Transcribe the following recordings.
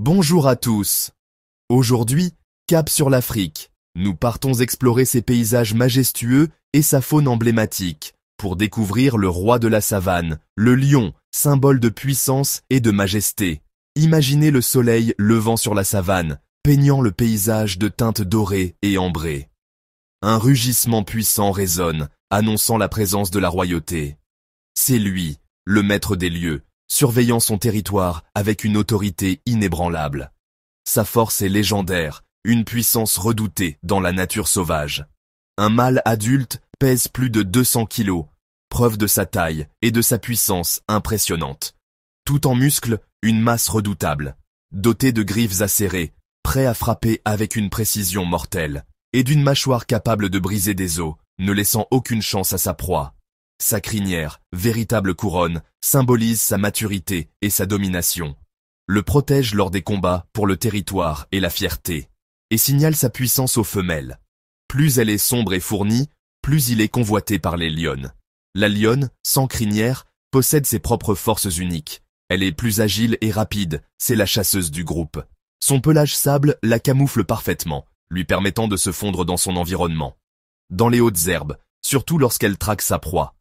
Bonjour à tous. Aujourd'hui, cap sur l'Afrique. Nous partons explorer ses paysages majestueux et sa faune emblématique pour découvrir le roi de la savane, le lion, symbole de puissance et de majesté. Imaginez le soleil levant sur la savane, peignant le paysage de teintes dorées et ambrées. Un rugissement puissant résonne, annonçant la présence de la royauté. C'est lui, le maître des lieux, surveillant son territoire avec une autorité inébranlable. Sa force est légendaire, une puissance redoutée dans la nature sauvage. Un mâle adulte pèse plus de 200 kilos, preuve de sa taille et de sa puissance impressionnante. Tout en muscles, une masse redoutable, doté de griffes acérées, prêt à frapper avec une précision mortelle, et d'une mâchoire capable de briser des os, ne laissant aucune chance à sa proie. Sa crinière, véritable couronne, symbolise sa maturité et sa domination. Le protège lors des combats pour le territoire et la fierté, et signale sa puissance aux femelles. Plus elle est sombre et fournie, plus il est convoité par les lionnes. La lionne, sans crinière, possède ses propres forces uniques. Elle est plus agile et rapide, c'est la chasseuse du groupe. Son pelage sable la camoufle parfaitement, lui permettant de se fondre dans son environnement. Dans les hautes herbes, surtout lorsqu'elle traque sa proie.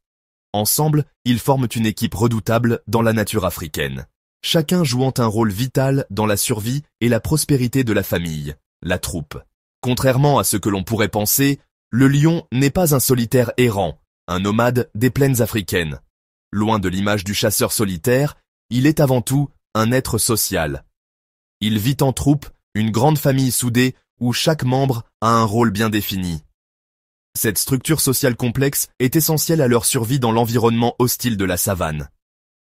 Ensemble, ils forment une équipe redoutable dans la nature africaine. Chacun jouant un rôle vital dans la survie et la prospérité de la famille, la troupe. Contrairement à ce que l'on pourrait penser, le lion n'est pas un solitaire errant, un nomade des plaines africaines. Loin de l'image du chasseur solitaire, il est avant tout un être social. Il vit en troupe, une grande famille soudée où chaque membre a un rôle bien défini. Cette structure sociale complexe est essentielle à leur survie dans l'environnement hostile de la savane.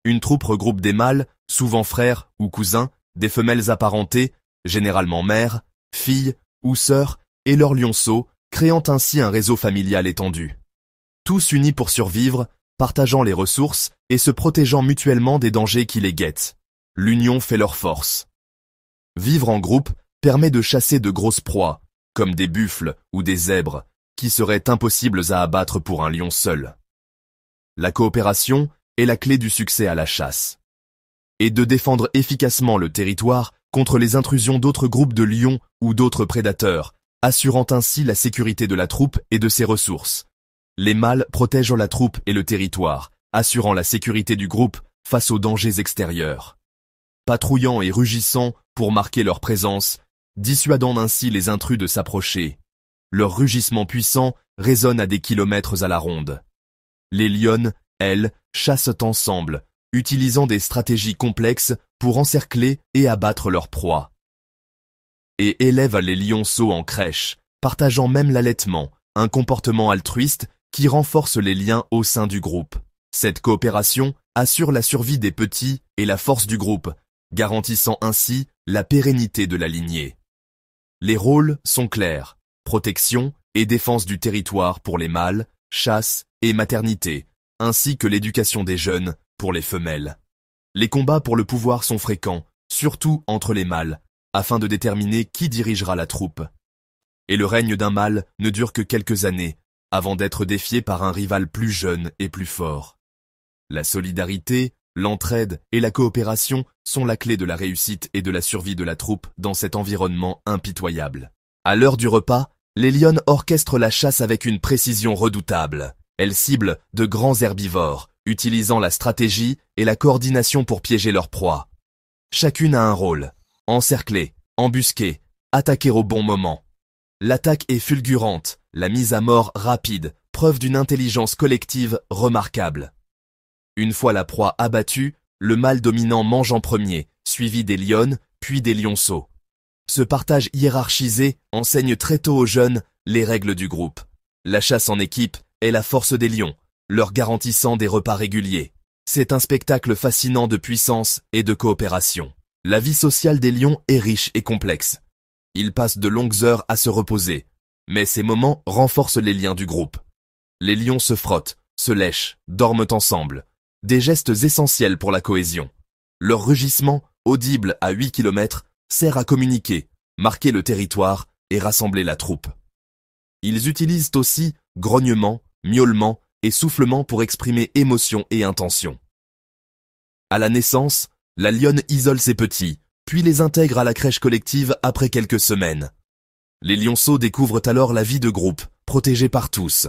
Une troupe regroupe des mâles, souvent frères ou cousins, des femelles apparentées, généralement mères, filles ou sœurs, et leurs lionceaux, créant ainsi un réseau familial étendu. Tous unis pour survivre, partageant les ressources et se protégeant mutuellement des dangers qui les guettent. L'union fait leur force. Vivre en groupe permet de chasser de grosses proies, comme des buffles ou des zèbres, qui seraient impossibles à abattre pour un lion seul. La coopération est la clé du succès à la chasse. Et de défendre efficacement le territoire contre les intrusions d'autres groupes de lions ou d'autres prédateurs, assurant ainsi la sécurité de la troupe et de ses ressources. Les mâles protègent la troupe et le territoire, assurant la sécurité du groupe face aux dangers extérieurs. Patrouillant et rugissant pour marquer leur présence, dissuadant ainsi les intrus de s'approcher. Leur rugissement puissant résonne à des kilomètres à la ronde. Les lionnes, elles, chassent ensemble, utilisant des stratégies complexes pour encercler et abattre leur proie. Et élèvent les lionceaux en crèche, partageant même l'allaitement, un comportement altruiste qui renforce les liens au sein du groupe. Cette coopération assure la survie des petits et la force du groupe, garantissant ainsi la pérennité de la lignée. Les rôles sont clairs. Protection et défense du territoire pour les mâles, chasse et maternité, ainsi que l'éducation des jeunes pour les femelles. Les combats pour le pouvoir sont fréquents, surtout entre les mâles, afin de déterminer qui dirigera la troupe. Et le règne d'un mâle ne dure que quelques années, avant d'être défié par un rival plus jeune et plus fort. La solidarité, l'entraide et la coopération sont la clé de la réussite et de la survie de la troupe dans cet environnement impitoyable. À l'heure du repas, les lionnes orchestrent la chasse avec une précision redoutable. Elles ciblent de grands herbivores, utilisant la stratégie et la coordination pour piéger leur proie. Chacune a un rôle. Encercler, embusquer, attaquer au bon moment. L'attaque est fulgurante, la mise à mort rapide, preuve d'une intelligence collective remarquable. Une fois la proie abattue, le mâle dominant mange en premier, suivi des lionnes, puis des lionceaux. Ce partage hiérarchisé enseigne très tôt aux jeunes les règles du groupe. La chasse en équipe est la force des lions, leur garantissant des repas réguliers. C'est un spectacle fascinant de puissance et de coopération. La vie sociale des lions est riche et complexe. Ils passent de longues heures à se reposer, mais ces moments renforcent les liens du groupe. Les lions se frottent, se lèchent, dorment ensemble. Des gestes essentiels pour la cohésion. Leur rugissement, audible à 8 km, sert à communiquer, marquer le territoire et rassembler la troupe. Ils utilisent aussi grognements, miaulements et soufflements pour exprimer émotion et intention. À la naissance, la lionne isole ses petits, puis les intègrent à la crèche collective après quelques semaines. Les lionceaux découvrent alors la vie de groupe, protégés par tous.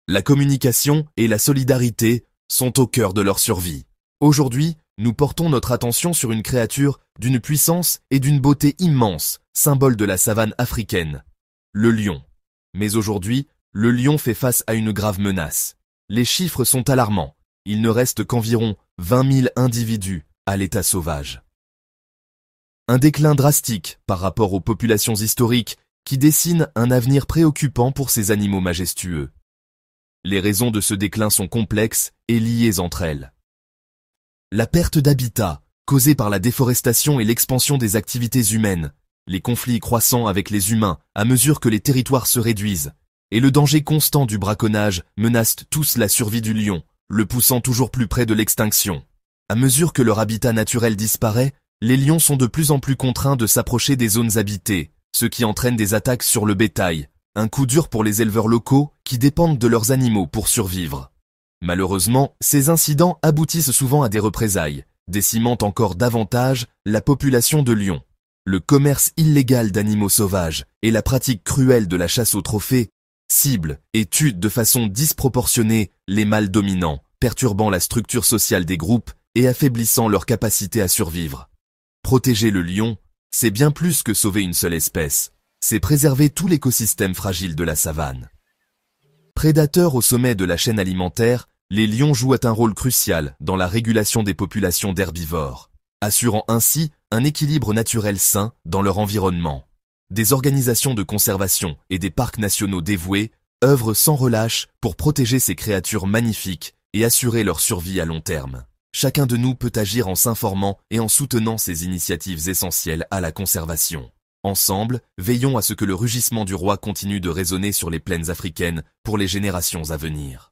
La communication et la solidarité sont au cœur de leur survie. Aujourd'hui, nous portons notre attention sur une créature d'une puissance et d'une beauté immense, symbole de la savane africaine, le lion. Mais aujourd'hui, le lion fait face à une grave menace. Les chiffres sont alarmants. Il ne reste qu'environ 20 000 individus à l'état sauvage. Un déclin drastique par rapport aux populations historiques qui dessinent un avenir préoccupant pour ces animaux majestueux. Les raisons de ce déclin sont complexes et liées entre elles. La perte d'habitat, causée par la déforestation et l'expansion des activités humaines, les conflits croissants avec les humains à mesure que les territoires se réduisent, et le danger constant du braconnage menacent tous la survie du lion, le poussant toujours plus près de l'extinction. À mesure que leur habitat naturel disparaît, les lions sont de plus en plus contraints de s'approcher des zones habitées, ce qui entraîne des attaques sur le bétail, un coup dur pour les éleveurs locaux qui dépendent de leurs animaux pour survivre. Malheureusement, ces incidents aboutissent souvent à des représailles, décimant encore davantage la population de lions. Le commerce illégal d'animaux sauvages et la pratique cruelle de la chasse aux trophées ciblent et tuent de façon disproportionnée les mâles dominants, perturbant la structure sociale des groupes et affaiblissant leur capacité à survivre. Protéger le lion, c'est bien plus que sauver une seule espèce, c'est préserver tout l'écosystème fragile de la savane. Prédateurs au sommet de la chaîne alimentaire, les lions jouent un rôle crucial dans la régulation des populations d'herbivores, assurant ainsi un équilibre naturel sain dans leur environnement. Des organisations de conservation et des parcs nationaux dévoués œuvrent sans relâche pour protéger ces créatures magnifiques et assurer leur survie à long terme. Chacun de nous peut agir en s'informant et en soutenant ces initiatives essentielles à la conservation. Ensemble, veillons à ce que le rugissement du roi continue de résonner sur les plaines africaines pour les générations à venir.